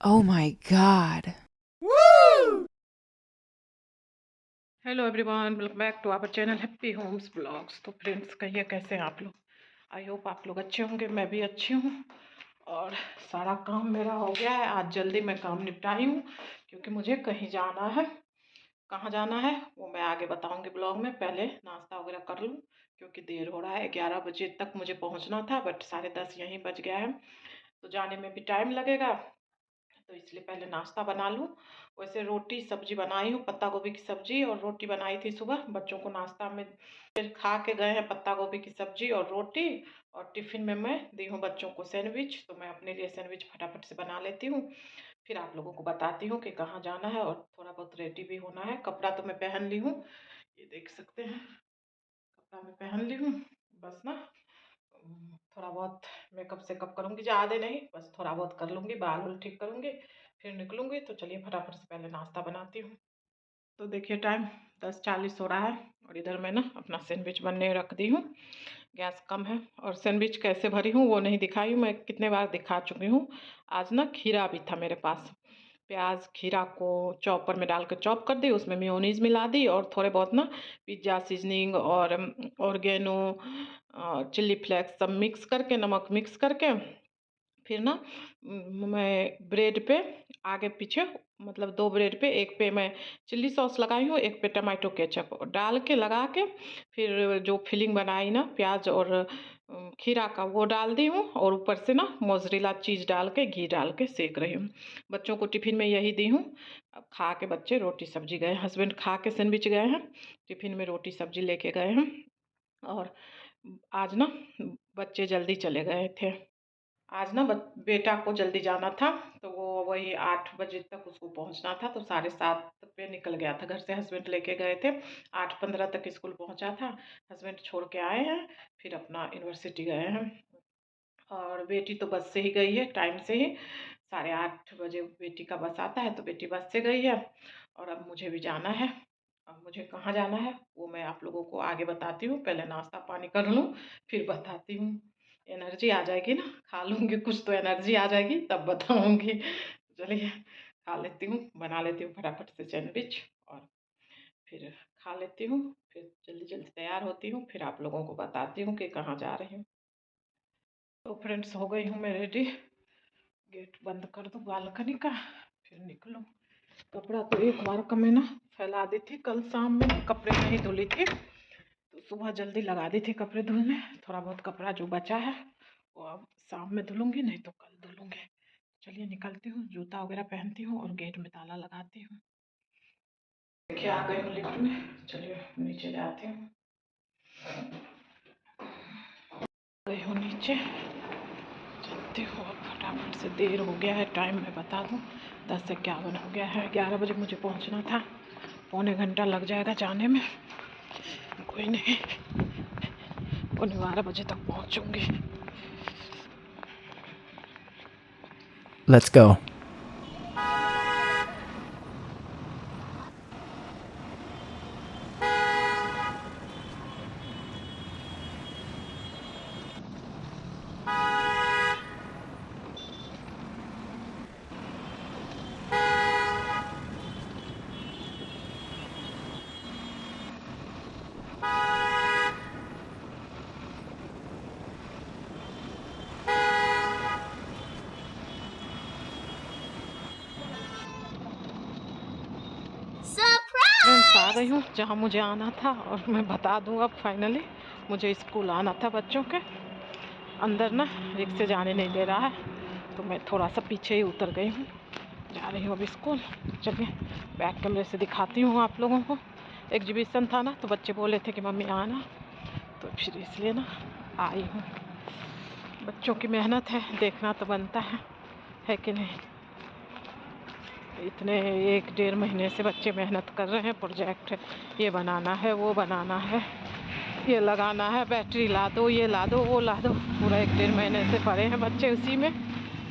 Oh my God. Hello everyone, welcome back to our channel happy homes blogs. तो friends, कहिए कैसे हैं आप लोग। आई होप आप लोग अच्छे होंगे, मैं भी अच्छी हूँ। और सारा काम मेरा हो गया है। आज जल्दी मैं काम निपटाई हूँ क्योंकि मुझे कहीं जाना है। कहाँ जाना है वो मैं आगे बताऊँगी ब्लॉग में। पहले नाश्ता वगैरह कर लूँ क्योंकि देर हो रहा है। 11 बजे तक मुझे पहुँचना था, बट 10:30 यहीं बज गया है, तो जाने में भी टाइम लगेगा। तो इसलिए पहले नाश्ता बना लूँ। वैसे रोटी सब्जी बनाई हूँ, पत्ता गोभी की सब्जी और रोटी बनाई थी सुबह बच्चों को नाश्ता में। फिर खा के गए हैं पत्ता गोभी की सब्जी और रोटी। और टिफ़िन में मैं दी हूँ बच्चों को सैंडविच, तो मैं अपने लिए सैंडविच फटाफट से बना लेती हूँ। फिर आप लोगों को बताती हूँ कि कहाँ जाना है और थोड़ा बहुत रेडी भी होना है। कपड़ा तो मैं पहन ली हूँ, ये देख सकते हैं, कपड़ा मैं पहन ली हूँ। बस ना थोड़ा बहुत मेकअप सेकअप करूँगी, ज़्यादा नहीं, बस थोड़ा बहुत कर लूँगी, बाल वाल ठीक करूँगी, फिर निकलूँगी। तो चलिए फटाफट से पहले नाश्ता बनाती हूँ। तो देखिए टाइम 10:40 हो रहा है और इधर मैं ना अपना सैंडविच बनने रख दी हूँ। गैस कम है। और सैंडविच कैसे भरी हूँ वो नहीं दिखाई हूँ, मैं कितने बार दिखा चुकी हूँ। आज ना खीरा भी था मेरे पास, प्याज खीरा को चॉपर में डाल के चॉप कर दी, उसमें मेयोनीज मिला दी और थोड़े बहुत ना पिज्ज़ा सीजनिंग और ऑर्गेनो चिल्ली फ्लेक्स सब मिक्स करके, नमक मिक्स करके, फिर ना मैं ब्रेड पे आगे पीछे, मतलब 2 ब्रेड पे, एक पे मैं चिल्ली सॉस लगाई हूँ, एक पे टमाटो केचप डाल के लगा के, फिर जो फिलिंग बनाई ना प्याज और खीरा का वो डाल दी हूँ और ऊपर से ना मोज़रेला चीज़ डाल के घी डाल के सेक रही हूँ। बच्चों को टिफ़िन में यही दी हूँ। अब खा के बच्चे रोटी सब्जी गए, हस्बैंड खा के सैंडविच गए हैं, टिफ़िन में रोटी सब्जी लेके गए हैं। और आज ना बच्चे जल्दी चले गए थे। आज ना बेटा को जल्दी जाना था, तो वो वही 8 बजे तक उसको पहुंचना था, तो 7:30 पे निकल गया था घर से। हस्बैंड लेके गए थे, 8:15 तक स्कूल पहुंचा था। हस्बैंड छोड़ के आए हैं, फिर अपना यूनिवर्सिटी गए हैं। और बेटी तो बस से ही गई है, टाइम से ही 8:30 बजे बेटी का बस आता है, तो बेटी बस से गई है। और अब मुझे भी जाना है। अब मुझे कहाँ जाना है वो मैं आप लोगों को आगे बताती हूँ। पहले नाश्ता पानी कर लूँ, फिर बताती हूँ। एनर्जी आ जाएगी ना, खा लूँगी कुछ तो एनर्जी आ जाएगी, तब बताऊँगी। चलिए खा लेती हूँ, बना लेती हूँ फटाफट से सैंडविच और फिर खा लेती हूँ। फिर जल्दी जल्दी तैयार होती हूँ, फिर आप लोगों को बताती हूँ कि कहाँ जा रही हूँ। तो फ्रेंड्स, हो गई हूँ मैं रेडी। गेट बंद कर दूँ बालकनी का, फिर निकलूँ। कपड़ा तो एक बार का मैं ना फैला दी थी, कल शाम में कपड़े नहीं धुली थी, तो सुबह जल्दी लगा दी थी कपड़े धुलने। थोड़ा बहुत कपड़ा जो बचा है वो अब शाम में धुलूँगी, नहीं तो कल धुलूँगी। चलिए निकलती हूँ, जूता वगैरह पहनती हूँ और गेट में ताला लगाती हूँ। देखिए आ गई हूँ लिफ्ट में, चलिए नीचे जाती हूँ। गई हूँ नीचे, चलती हूँ अब फटाफट से। देर हो गया है, टाइम मैं बता दूँ 10:51 हो गया है। 11 बजे मुझे पहुँचना था, पौने घंटा लग जाएगा जाने में। कोई नहीं, 11:15 बजे तक पहुँचूँगी। Let's go. फ्रेंड्स, आ गई हूँ जहाँ मुझे आना था। और मैं बता दूँ अब फाइनली, मुझे स्कूल आना था बच्चों के। अंदर ना रिक्शे जाने नहीं दे रहा है, तो मैं थोड़ा सा पीछे ही उतर गई हूँ। जा रही हूँ अब स्कूल। चलिए बैक कैमरे से दिखाती हूँ आप लोगों को। एग्जीबिशन था ना, तो बच्चे बोले थे कि मम्मी आना, तो फिर इसलिए ना आई हूँ। बच्चों की मेहनत है, देखना तो बनता है कि नहीं। इतने 1-1.5 महीने से बच्चे मेहनत कर रहे हैं, प्रोजेक्ट ये बनाना है, वो बनाना है, ये लगाना है, बैटरी ला दो, ये ला दो, वो ला दो। पूरा 1-1.5 महीने से पड़े हैं बच्चे उसी में,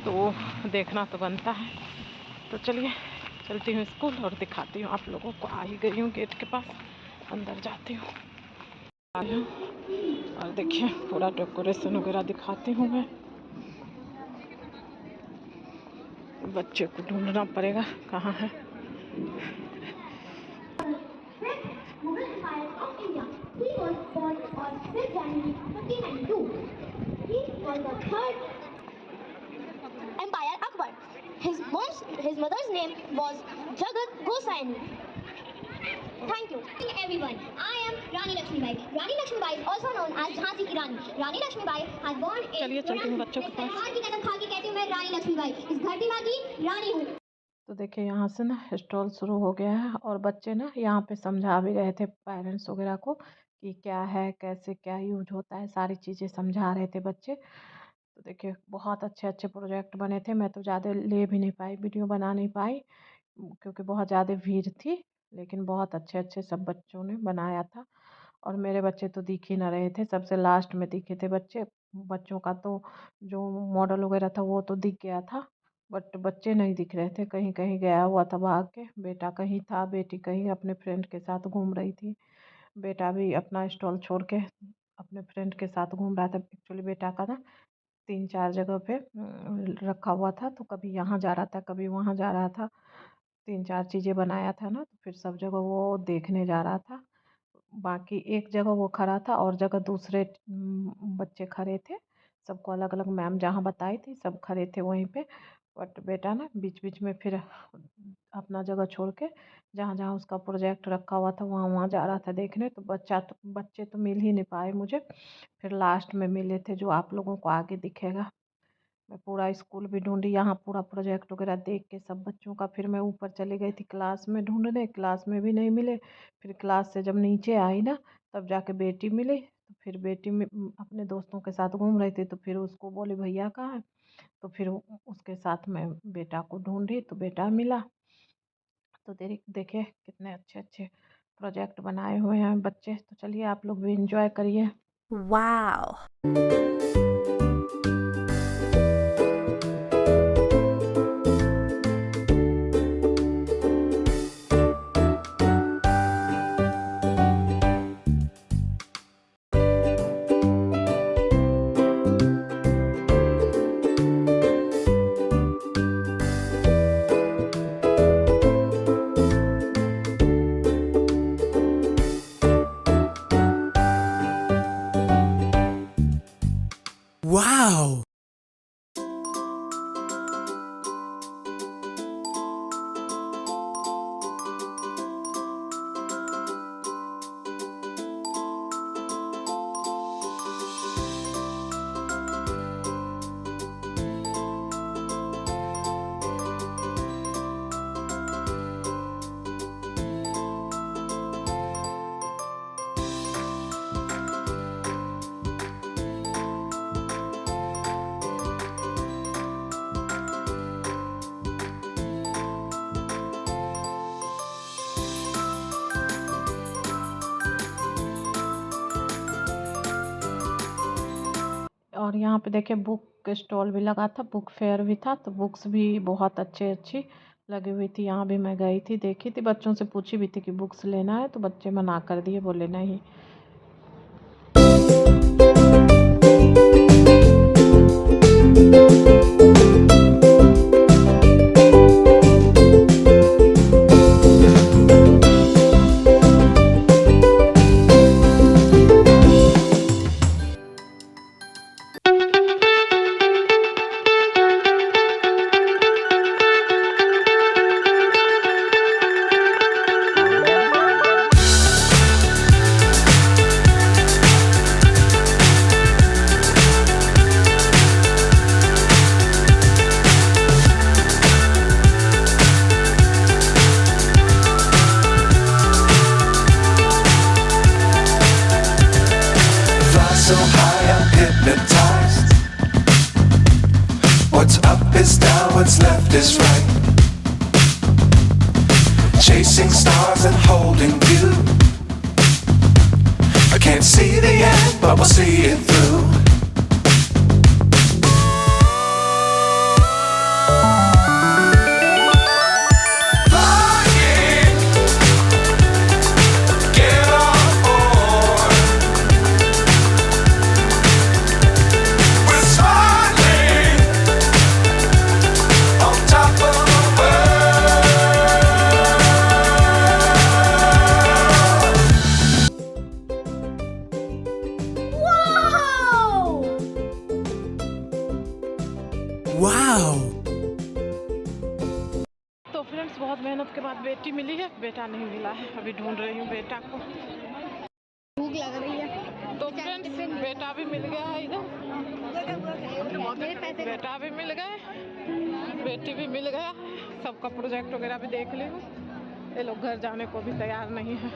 तो वो देखना तो बनता है। तो चलिए चलती हूँ स्कूल और दिखाती हूँ आप लोगों को। आ ही गई हूँ गेट के पास, अंदर जाती हूँ। आई हूँ और देखिए पूरा डेकोरेशन वगैरह दिखाती हूँ मैं। बच्चे को ढूंढना पड़ेगा कहाँ है। Empire Akbar. His mother's name was Jagat Goswami. Thank you. Everyone, I am Rani Lakshmibai. Rani Lakshmibai is also known as Jhansi ki Rani. Rani Lakshmibai has born in चलिए चलते हैं बच्चों के पास। की कसम खा के कहती हूँ मैं रानी लक्ष्मीबाई इस धरती माँ की रानी हूँ। तो देखिए यहाँ से ना स्टॉल शुरू हो गया है और बच्चे ना यहाँ पे समझा भी रहे थे पेरेंट्स वगैरह को कि क्या है, कैसे क्या यूज होता है, सारी चीज़ें समझा रहे थे बच्चे। तो देखिए बहुत अच्छे अच्छे प्रोजेक्ट बने थे। मैं तो ज़्यादा ले भी नहीं पाई, वीडियो बना नहीं पाई क्योंकि बहुत ज़्यादा भीड़ थी, लेकिन बहुत अच्छे अच्छे सब बच्चों ने बनाया था। और मेरे बच्चे तो दिख ही ना रहे थे, सबसे लास्ट में दिखे थे बच्चे। बच्चों का तो जो मॉडल वगैरह था वो तो दिख गया था, बट बच्चे नहीं दिख रहे थे, कहीं कहीं गया हुआ था भाग के। बेटा कहीं था, बेटी कहीं अपने फ्रेंड के साथ घूम रही थी। बेटा भी अपना स्टॉल छोड़ के अपने फ्रेंड के साथ घूम रहा था। एक्चुअली बेटा का ना 3-4 जगह पे रखा हुआ था, तो कभी यहाँ जा रहा था, कभी वहाँ जा रहा था। 3-4 चीज़ें बनाया था ना, तो फिर सब जगह वो देखने जा रहा था। बाकी एक जगह वो खड़ा था और जगह दूसरे बच्चे खड़े थे। सबको अलग अलग मैम जहाँ बताई थी सब खड़े थे वहीं पे। बट बेटा ना बीच बीच में फिर अपना जगह छोड़ के जहाँ जहाँ उसका प्रोजेक्ट रखा हुआ था वहाँ वहाँ जा रहा था देखने। तो बच्चे तो मिल ही नहीं पाए मुझे, फिर लास्ट में मिले थे जो आप लोगों को आगे दिखेगा। मैं पूरा स्कूल भी ढूंढी, यहाँ पूरा प्रोजेक्ट वगैरह देख के सब बच्चों का। फिर मैं ऊपर चली गई थी क्लास में ढूंढने, क्लास में भी नहीं मिले। फिर क्लास से जब नीचे आई ना तब जाके बेटी मिली। तो फिर बेटी में अपने दोस्तों के साथ घूम रही थी, तो फिर उसको बोली भैया कहाँ है, तो फिर उसके साथ मैं बेटा को ढूंढी तो बेटा मिला। तो देखे कितने अच्छे अच्छे प्रोजेक्ट बनाए हुए हैं बच्चे। तो चलिए आप लोग भी इंजॉय करिए। Wow. Wow! और यहाँ पे देखिए बुक स्टॉल भी लगा था, बुक फेयर भी था, तो बुक्स भी बहुत अच्छी लगी हुई थी। यहाँ भी मैं गई थी, देखी थी, बच्चों से पूछी भी थी कि बुक्स लेना है, तो बच्चे मना कर दिए, बोले नहीं। So high I'm hypnotized. What's up is down, what's left is right. Chasing stars and holding you. I can't see the end, but we'll see it through. Top तो फ्रेंड्स बहुत मेहनत के बाद बेटी मिली है, बेटा नहीं मिला है। अभी ढूंढ रही हूँ बेटा को। भूख लग रही है तो फ्रेंड्स बेटा भी मिल गया है इधर, बेटा भी मिल गए, बेटी भी मिल गया। सबका प्रोजेक्ट वगैरह भी देख ली हूँ। ये लोग घर जाने को भी तैयार नहीं है।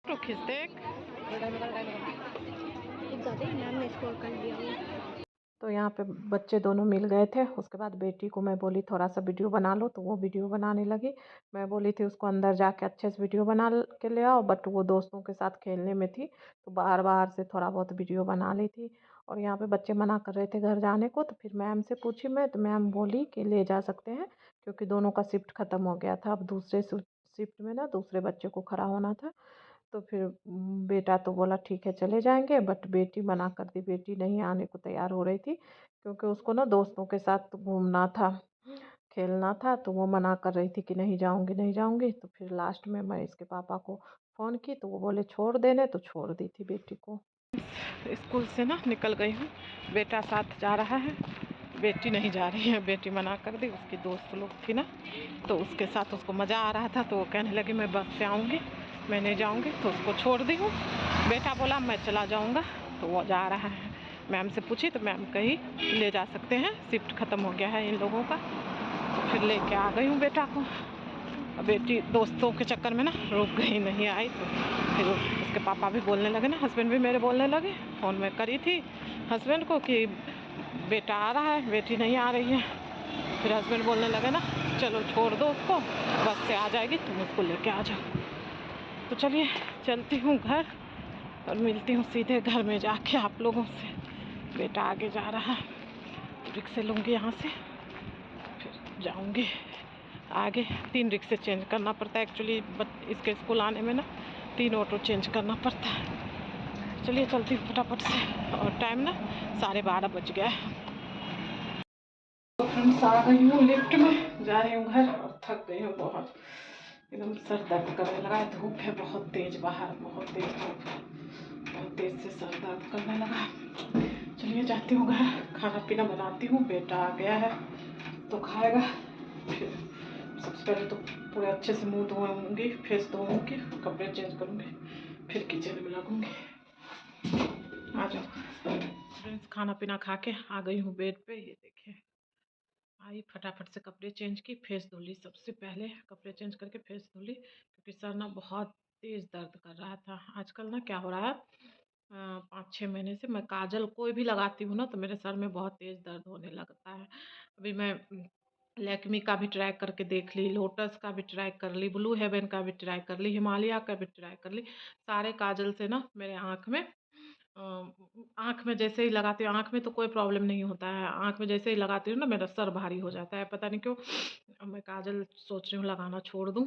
तो खींचते तो यहाँ पे बच्चे दोनों मिल गए थे। उसके बाद बेटी को मैं बोली थोड़ा सा वीडियो बना लो, तो वो वीडियो बनाने लगी। मैं बोली थी उसको अंदर जाके अच्छे से वीडियो बना के ले आओ, बट वो दोस्तों के साथ खेलने में थी, तो बाहर बाहर से थोड़ा बहुत वीडियो बना ली थी। और यहाँ पे बच्चे मना कर रहे थे घर जाने को, तो फिर मैम से पूछी मैं, तो मैम बोली कि ले जा सकते हैं, क्योंकि दोनों का शिफ्ट ख़त्म हो गया था। अब दूसरे शिफ्ट में ना दूसरे बच्चे को खड़ा होना था। तो फिर बेटा तो बोला ठीक है चले जाएंगे, बट बेटी मना कर दी। बेटी नहीं आने को तैयार हो रही थी, क्योंकि उसको ना दोस्तों के साथ घूमना था, खेलना था, तो वो मना कर रही थी कि नहीं जाऊंगी नहीं जाऊंगी। तो फिर लास्ट में मैं इसके पापा को फ़ोन की, तो वो बोले छोड़ देने, तो छोड़ दी थी बेटी को। स्कूल से ना निकल गई हूँ, बेटा साथ जा रहा है, बेटी नहीं जा रही है। बेटी मना कर दी, उसकी दोस्त लोग थी ना, तो उसके साथ उसको मज़ा आ रहा था, तो वो कहने लगी मैं बस से आऊँगी, मैं नहीं जाऊँगी, तो उसको छोड़ दी हूँ। बेटा बोला मैं चला जाऊँगा, तो वो जा रहा है। मैम से पूछी तो मैम कही ले जा सकते हैं, शिफ्ट ख़त्म हो गया है इन लोगों का। तो फिर लेके आ गई हूँ बेटा को। बेटी दोस्तों के चक्कर में ना रुक गई, नहीं आई। तो फिर उसके पापा भी बोलने लगे ना, हस्बैंड भी मेरे बोलने लगे। फ़ोन में करी थी हस्बैंड को कि बेटा आ रहा है, बेटी नहीं आ रही है। फिर हस्बैंड बोलने लगे ना चलो छोड़ दो उसको, बस से आ जाएगी, तुम उसको लेके आ जाओ। तो चलिए चलती हूँ घर और मिलती हूँ सीधे घर में जाके आप लोगों से। बेटा आगे जा रहा है, रिक्शे लूँगी यहाँ से, फिर जाऊँगी आगे। 3 रिक्शे चेंज करना पड़ता है एक्चुअली, इसके स्कूल आने में ना 3 ऑटो चेंज करना पड़ता है। चलिए चलती हूँ फटाफट से, और टाइम ना 12:30 बज गया है। तो फ्रेंड्स आ गई हूँ लिफ्ट में, जा रही हूँ घर, और थक गई हूँ बहुत, एकदम सर दर्द करने लगा है। धूप है बहुत तेज बाहर, बहुत तेज धूप है, बहुत तेज से सर दर्द करने लगा। चलिए जाती हूँ घर, खाना पीना बनाती हूँ। बेटा आ गया है तो खाएगा। फिर सबसे पहले तो पूरे अच्छे से मुँह धोऊंगी, फेस धोऊंगी, कपड़े चेंज करूँगी, फिर किचन में लगूंगी। आ जाओ फ्रेंड्स, खाना पीना खा के आ गई हूँ बेड पे। ये देखिए आई, फटाफट से कपड़े चेंज की, फेस धो ली। सबसे पहले कपड़े चेंज करके फेस धो ली, क्योंकि सर ना बहुत तेज़ दर्द कर रहा था। आजकल ना क्या हो रहा है, 5-6 महीने से मैं काजल कोई भी लगाती हूँ ना, तो मेरे सर में बहुत तेज़ दर्द होने लगता है। अभी मैं लैक्मी का भी ट्राई करके देख ली, लोटस का भी ट्राई कर ली, ब्लू हेवन का भी ट्राई कर ली, हिमालय का भी ट्राई कर ली। सारे काजल से ना मेरे आँख में जैसे ही लगाती हूँ, आँख में तो कोई प्रॉब्लम नहीं होता है, आँख में जैसे ही लगाती हूँ ना मेरा सर भारी हो जाता है, पता नहीं क्यों। अब मैं काजल सोच रही हूँ लगाना छोड़ दूँ।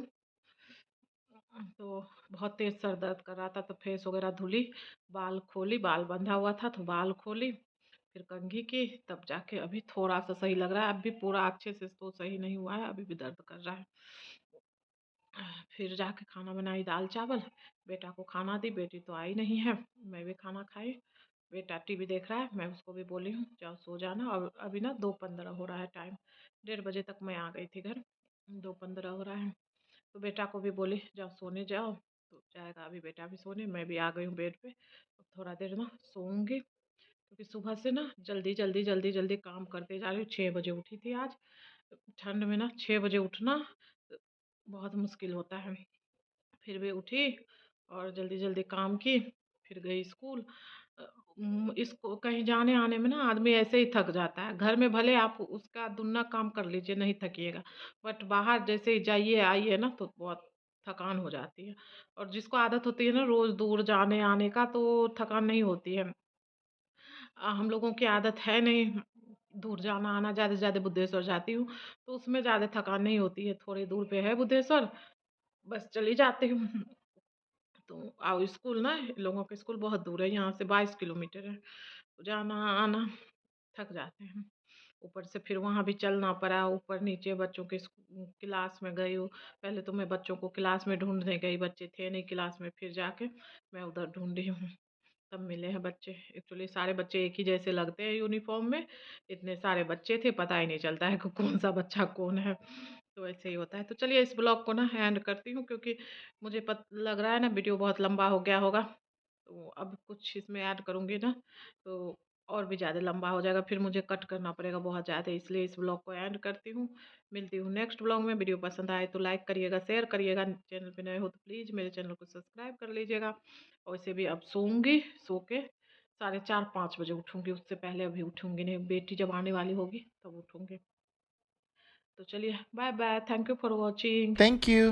तो बहुत तेज़ सर दर्द कर रहा था, तो फेस वगैरह धुली, बाल खोली, बाल बंधा हुआ था तो बाल खोली, फिर कंघी की, तब जाके अभी थोड़ा सा सही लग रहा है। अभी पूरा अच्छे से तो सही नहीं हुआ है, अभी भी दर्द कर रहा है। फिर जाके खाना बनाई, दाल चावल, बेटा को खाना दी। बेटी तो आई नहीं है, मैं भी खाना खाई। बेटा टीवी देख रहा है, मैं उसको भी बोली हूँ जाओ सो जाना। और अभी ना 2:15 हो रहा है टाइम, 1:30 बजे तक मैं आ गई थी घर, 2:15 हो रहा है। तो बेटा को भी बोली जाओ सोने जाओ, तो जाएगा अभी बेटा भी सोने। मैं भी आ गई हूँ बेड पे, अब थोड़ा देर ना सोऊंगी, क्योंकि सुबह से ना जल्दी जल्दी जल्दी जल्दी काम करते जा रही हूँ। 6 बजे उठी थी आज। ठंड में ना 6 बजे उठना बहुत मुश्किल होता है। फिर भी उठी और जल्दी जल्दी काम की, फिर गई स्कूल। इसको कहीं जाने आने में ना आदमी ऐसे ही थक जाता है। घर में भले आप उसका दुगना काम कर लीजिए, नहीं थकिएगा, बट बाहर जैसे ही जाइए आइए ना तो बहुत थकान हो जाती है। और जिसको आदत होती है ना रोज़ दूर जाने आने का, तो थकान नहीं होती है। हम लोगों की आदत है नहीं दूर जाना आना। ज़्यादा से ज़्यादा बुद्धेश्वर जाती हूँ, तो उसमें ज़्यादा थकान नहीं होती है। थोड़ी दूर पे है बुद्धेश्वर, बस चली जाती हूँ। तो आओ स्कूल ना, इन लोगों के स्कूल बहुत दूर है, यहाँ से 22 किलोमीटर है, तो जाना आना थक जाते हैं। ऊपर से फिर वहाँ भी चलना पड़ा, ऊपर नीचे बच्चों के क्लास में गई हूँ। पहले तो मैं बच्चों को क्लास में ढूंढने गई, बच्चे थे नहीं क्लास में, फिर जाके मैं उधर ढूंढी हूँ, तब मिले हैं बच्चे। एक्चुअली सारे बच्चे एक ही जैसे लगते हैं यूनिफॉर्म में, इतने सारे बच्चे थे, पता ही नहीं चलता है कि कौन सा बच्चा कौन है। तो ऐसे ही होता है। तो चलिए इस ब्लॉग को ना एंड करती हूँ, क्योंकि मुझे लग रहा है ना वीडियो बहुत लंबा हो गया होगा। तो अब कुछ इसमें ऐड करूँगी ना तो और भी ज़्यादा लंबा हो जाएगा, फिर मुझे कट करना पड़ेगा बहुत ज़्यादा, इसलिए इस ब्लॉग को एंड करती हूँ। मिलती हूँ नेक्स्ट ब्लॉग में। वीडियो पसंद आए तो लाइक करिएगा, शेयर करिएगा, चैनल पे नए हो तो प्लीज़ मेरे चैनल को सब्सक्राइब कर लीजिएगा। और इसे भी अब सोऊंगी, सो के 4:30-5 बजे उठूँगी, उससे पहले अभी उठूँगी नहीं, बेटी जब आने वाली होगी तब उठूँगी। तो चलिए bye bye, thank you for watching. Thank you.